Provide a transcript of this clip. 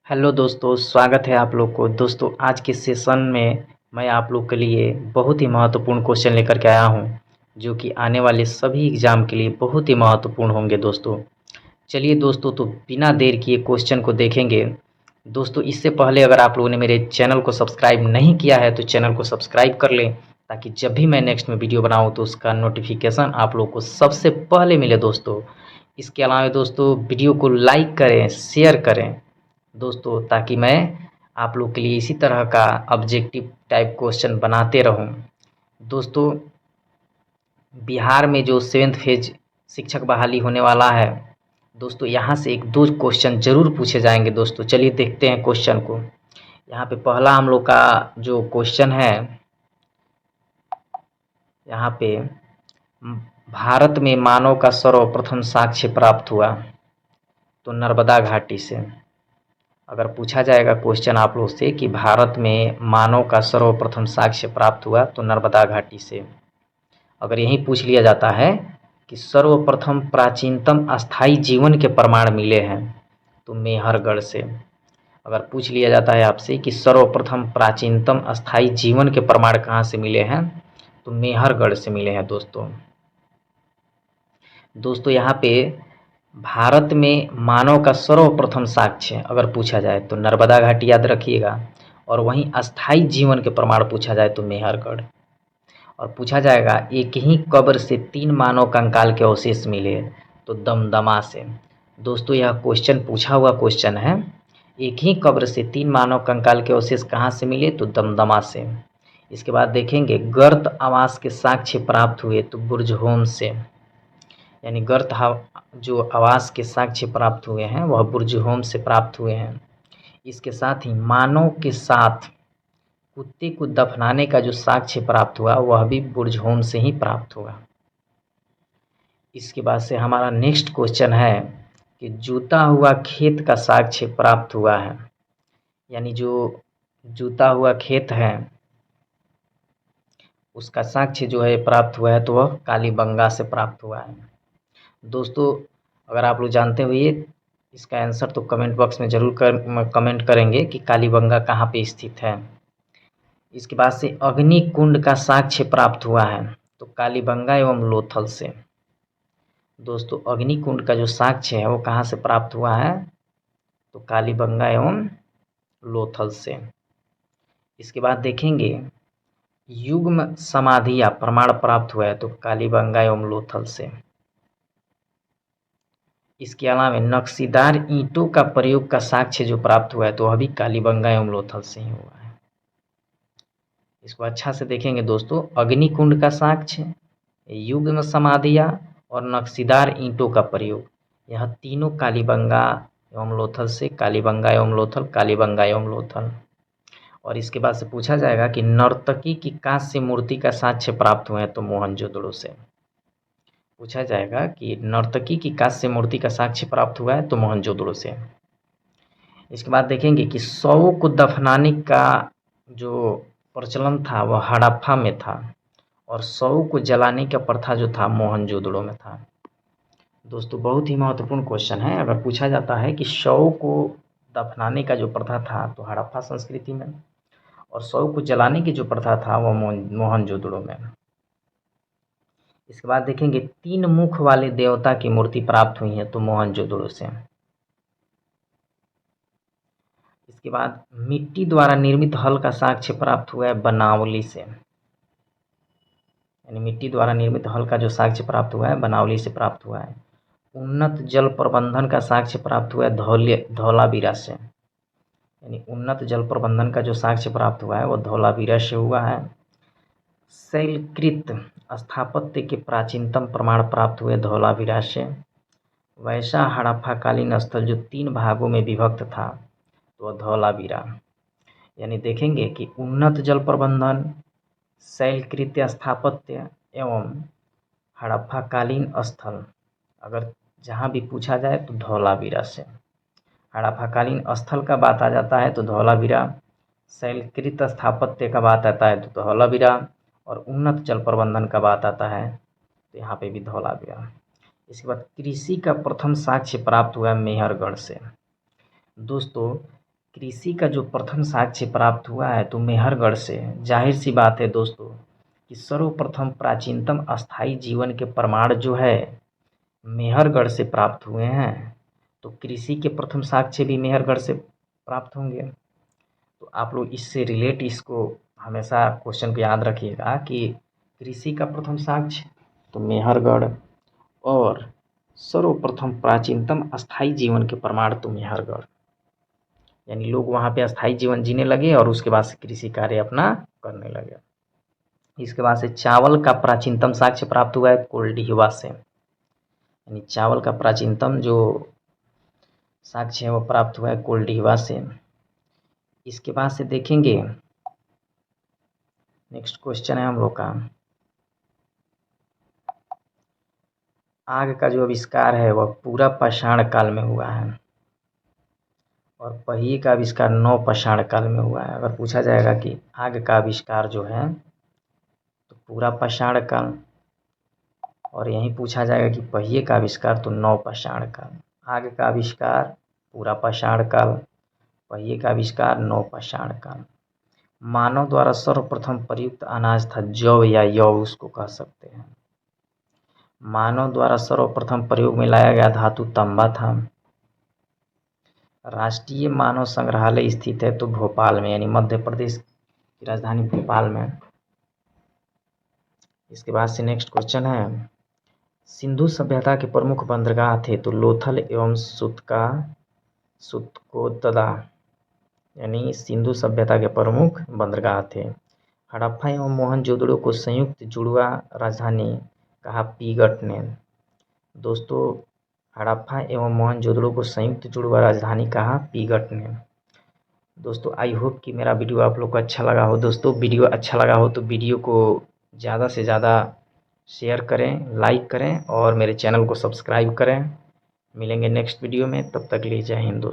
Hello दोस्तों, स्वागत है आप लोग को। दोस्तों आज के सेशन में मैं आप लोग के लिए बहुत ही महत्वपूर्ण क्वेश्चन लेकर के आया हूं, जो कि आने वाले सभी एग्ज़ाम के लिए बहुत ही महत्वपूर्ण होंगे दोस्तों। चलिए दोस्तों, तो बिना देर किए क्वेश्चन को देखेंगे। दोस्तों इससे पहले अगर आप लोगों ने मेरे चैनल को सब्सक्राइब नहीं किया है तो चैनल को सब्सक्राइब कर लें, ताकि जब भी मैं नेक्स्ट में वीडियो बनाऊँ तो उसका नोटिफिकेशन आप लोग को सबसे पहले मिले दोस्तों। इसके अलावा दोस्तों वीडियो को लाइक करें, शेयर करें दोस्तों, ताकि मैं आप लोग के लिए इसी तरह का ऑब्जेक्टिव टाइप क्वेश्चन बनाते रहूं। दोस्तों बिहार में जो 7th फेज शिक्षक बहाली होने वाला है दोस्तों, यहाँ से एक दो क्वेश्चन ज़रूर पूछे जाएंगे दोस्तों। चलिए देखते हैं क्वेश्चन को। यहाँ पे पहला हम लोग का जो क्वेश्चन है, यहाँ पे भारत में मानव का सर्वप्रथम साक्ष्य प्राप्त हुआ तो नर्मदा घाटी से। अगर पूछा जाएगा क्वेश्चन आप लोग से कि भारत में मानव का सर्वप्रथम साक्ष्य प्राप्त हुआ तो नर्मदा घाटी से। अगर यही पूछ लिया जाता है कि सर्वप्रथम प्राचीनतम अस्थाई जीवन के प्रमाण मिले हैं तो मेहरगढ़ से। अगर पूछ लिया जाता है आपसे कि सर्वप्रथम प्राचीनतम अस्थाई जीवन के प्रमाण कहाँ से मिले हैं तो मेहरगढ़ से मिले हैं दोस्तों। दोस्तों यहाँ पे भारत में मानव का सर्वप्रथम साक्ष्य अगर पूछा जाए तो नर्मदा घाटी याद रखिएगा, और वहीं अस्थाई जीवन के प्रमाण पूछा जाए तो मेहरगढ़। और पूछा जाएगा एक ही कब्र से 3 मानव कंकाल के अवशेष मिले तो दमदमा से। दोस्तों यह क्वेश्चन पूछा हुआ क्वेश्चन है। एक ही कब्र से 3 मानव कंकाल के अवशेष कहाँ से मिले तो दमदमा से। इसके बाद देखेंगे गर्त आवास के साक्ष्य प्राप्त हुए तो बुर्जहोम से। यानी गर्त जो आवास के साक्ष्य प्राप्त हुए हैं वह बुर्जहोम से प्राप्त हुए हैं। इसके साथ ही मानव के साथ कुत्ते को दफनाने का जो साक्ष्य प्राप्त हुआ वह भी बुर्जहोम से ही प्राप्त हुआ। इसके बाद से हमारा नेक्स्ट क्वेश्चन है कि जूता हुआ खेत का साक्ष्य प्राप्त हुआ है। यानी जो जूता हुआ खेत है उसका साक्ष्य जो है प्राप्त हुआ है तो वह कालीबंगा से प्राप्त हुआ है। दोस्तों अगर आप लोग जानते हुए इसका आंसर तो कमेंट बॉक्स में ज़रूर कमेंट करेंगे कि कालीबंगा कहाँ पे स्थित है। इसके बाद से अग्निकुंड का साक्ष्य प्राप्त हुआ है तो कालीबंगा एवं लोथल से। दोस्तों अग्निकुंड का जो साक्ष्य है वो कहाँ से प्राप्त हुआ है तो कालीबंगा एवं लोथल से। इसके बाद देखेंगे युग्म समाधिया प्रमाण प्राप्त हुआ है तो कालीबंगा एवं लोथल से। इसके अलावा नक्शीदार ईंटों का प्रयोग का साक्ष्य जो प्राप्त हुआ है तो वह भी कालीबंगा एवं लोथल से ही हुआ है। इसको अच्छा से देखेंगे दोस्तों, अग्निकुंड का साक्ष्य, युग्म समाधिया और नक्शीदार ईंटों का प्रयोग, यह तीनों कालीबंगा एवं लोथल से। कालीबंगा एवं लोथल, कालीबंगा एवं लोथल। और इसके बाद से पूछा जाएगा कि नर्तकी की कांस्य मूर्ति का साक्ष्य प्राप्त हुए हैं तो मोहनजोदड़ो से। पूछा जाएगा कि नर्तकी की कांस्य मूर्ति का साक्ष्य प्राप्त हुआ है तो मोहनजोदड़ो से। इसके बाद देखेंगे कि शवों को दफनाने का जो प्रचलन था वह हड़प्पा में था, और शवों को जलाने का प्रथा जो था मोहनजोदड़ो में था। दोस्तों बहुत ही महत्वपूर्ण क्वेश्चन है। अगर पूछा जाता है कि शव को दफनाने का जो प्रथा था तो हड़प्पा संस्कृति में, और शव को जलाने की जो प्रथा था वह मोहनजोदड़ो में। इसके बाद देखेंगे 3 मुख वाले देवता की मूर्ति प्राप्त हुई है तो मोहनजोदड़ो से। इसके बाद मिट्टी द्वारा निर्मित हल का साक्ष्य प्राप्त हुआ है बनावली से। यानी मिट्टी द्वारा निर्मित हल का जो साक्ष्य प्राप्त हुआ है बनावली से प्राप्त हुआ है। उन्नत जल प्रबंधन का साक्ष्य प्राप्त हुआ है धौलावीरा से। यानी उन्नत जल प्रबंधन का जो साक्ष्य प्राप्त हुआ है वो धौलावीरा से हुआ है। शैलकृत स्थापत्य के प्राचीनतम प्रमाण प्राप्त हुए धौलावीरा से। वैसा हड़प्पाकालीन स्थल जो 3 भागों में विभक्त था तो वह धौलावीरा। यानी देखेंगे कि उन्नत जल प्रबंधन, शैलकृत स्थापत्य एवं हड़प्पाकालीन स्थल अगर जहाँ भी पूछा जाए तो धौलावीरा से। हड़प्पाकालीन स्थल का बात आ जाता है तो धौलावीरा, शैलकृत स्थापत्य का बात आता है तो धौलावीरा, और उन्नत जल प्रबंधन का बात आता है तो यहाँ पे भी धौलावीरा। इसके बाद कृषि का प्रथम साक्ष्य प्राप्त हुआ मेहरगढ़ से। दोस्तों कृषि का जो प्रथम साक्ष्य प्राप्त हुआ है तो मेहरगढ़ से। जाहिर सी बात है दोस्तों कि सर्वप्रथम प्राचीनतम अस्थाई जीवन के प्रमाण जो है मेहरगढ़ से प्राप्त हुए हैं, तो कृषि के प्रथम साक्ष्य भी मेहरगढ़ से प्राप्त होंगे। तो आप लोग इससे रिलेट इसको हमेशा क्वेश्चन को याद रखिएगा कि कृषि का प्रथम साक्ष्य तो मेहरगढ़ और सर्वप्रथम प्राचीनतम अस्थाई जीवन के प्रमाण तो मेहरगढ़, यानी लोग वहाँ पे अस्थाई जीवन जीने लगे और उसके बाद से कृषि कार्य अपना करने लगे। इसके बाद से चावल का प्राचीनतम साक्ष्य प्राप्त हुआ है कोल्डिहिवा से, यानी चावल का प्राचीनतम जो साक्ष्य है वो प्राप्त हुआ है कोल्डिहिवा से। इसके बाद से देखेंगे नेक्स्ट क्वेश्चन है हम लोग का, आग का जो आविष्कार है वह पूरा पाषाण काल में हुआ है और पहिए का आविष्कार नवपाषाण काल में हुआ है। अगर पूछा जाएगा कि आग का आविष्कार जो है तो पूरा पाषाण काल, और यहीं पूछा जाएगा कि पहिए का आविष्कार तो नवपाषाण काल। आग का आविष्कार पूरा पाषाण काल, पहिए का आविष्कार नवपाषाण काल। मानव द्वारा सर्वप्रथम प्रयुक्त अनाज था जौ या यौ, उसको कह सकते हैं। मानव द्वारा सर्वप्रथम प्रयोग में लाया गया धातु तांबा था। राष्ट्रीय मानव संग्रहालय स्थित है तो भोपाल में, यानी मध्य प्रदेश की राजधानी भोपाल में। इसके बाद से नेक्स्ट क्वेश्चन है, सिंधु सभ्यता के प्रमुख बंदरगाह थे तो लोथल एवं सुतकोतदा, यानी सिंधु सभ्यता के प्रमुख बंदरगाह थे। हड़प्पा एवं मोहनजोदड़ो को संयुक्त जुड़वा राजधानी कहा पीगट ने। दोस्तों हड़प्पा एवं मोहनजोदड़ो को संयुक्त जुड़वा राजधानी कहा पीगट ने। दोस्तों आई होप कि मेरा वीडियो आप लोग को अच्छा लगा हो। दोस्तों वीडियो अच्छा लगा हो तो वीडियो को ज़्यादा से ज़्यादा शेयर करें, लाइक करें और मेरे चैनल को सब्सक्राइब करें। मिलेंगे नेक्स्ट वीडियो में, तब तक के लिए जय हिंद दोस्तों।